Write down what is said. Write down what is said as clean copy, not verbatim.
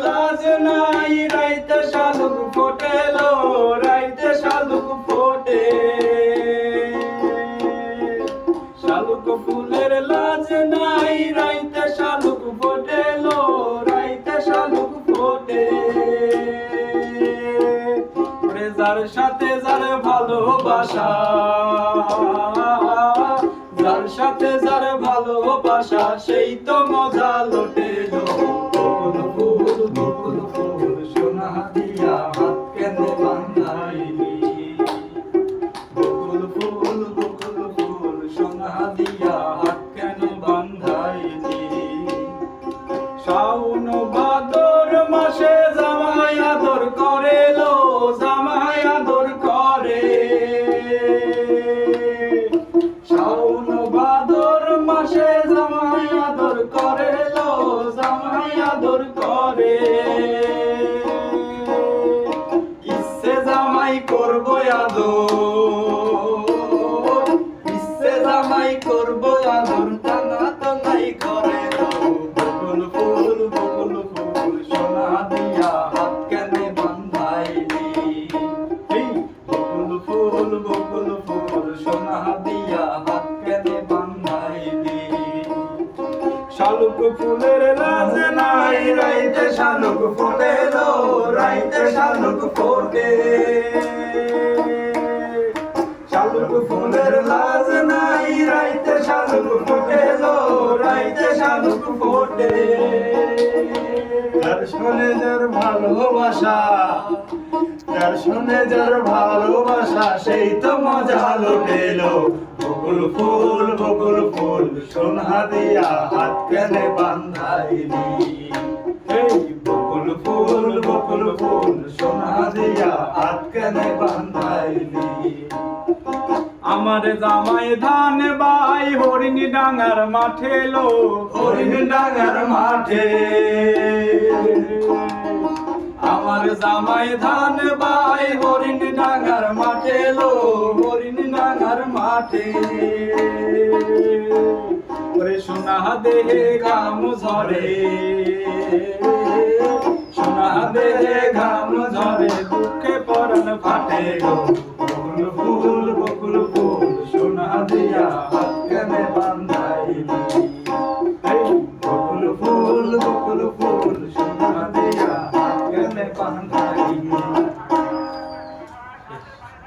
লাজ নাই, রাইতে শালুক ফোটেলো, রাইতে শালুক ফোটে। শালুক ফুলের লাজ নাই, রাইতে শালুক ফোটেলো, রাইতে শালুক ফোটে। যার সাথে যার ভালোবাসা, যার সাথে যার ভালোবাসা, সেই তো মজা লোটেলো। বকুল ফুল বকুল ফুল সোনা দিয়া হাত কেন বাঁধাইলি? বকুল ফুল বকুল ফুল সোনা দিয়া হাত কেন বাঁধাইলি? শাওন ভাদর মাসে জামাই আদর করেলো, জামাই আদর করে। শাওন ভাদর মাসে জামাই আদর করেলো, জামাই আদর করে। ইচ্ছে জামাই করবো আদর, ইচ্ছে জামাই করবো আদর, টানা টানাই করে। বকুল ফুল বকুল ফুল সোনা দিয়া হাত কেনে বাঁধাইলি? বকুল ফুল বকুল ফুল সোনা দিয়া হাত কেনে বাঁধাইলি? শালুক ফুলের লাজ নাই, রাইতে শালুক ফোটেলো, রাইতে শালুক ফোটে। শালুক ফুলের লাজ নাই, রাইতে শালুক ফোটেলো, রাইতে শালুক ফোটে। যার শোনে যার ভালোবাসা, যার শোনে যার ভালোবাসা, সেই তো মজা লোটেলো। বকুল ফুল বকুল ফুল সোনা দিয়া হাত কেনে বাঁধাইলি? বকুল ফুল বকুল ফুল সোনা দিয়া হাত কেনে বাঁধাইলি? আমার জামাই ধান বাই হরিণ ডাঙ্গার মাঠে লো, হরিণ ডাঙ্গার মাঠে। আমার জামাই ধান বাই হরিণ ডাঙ্গার মাঠে লো, হরিণ ডাঙ্গার মাঠে। ওরে সোনা দেহে ঘাম ঝরে, সোনা দেহে ঘাম ঝরে, দুঃখে পরাণ ফাটে গো। বকুল ফুল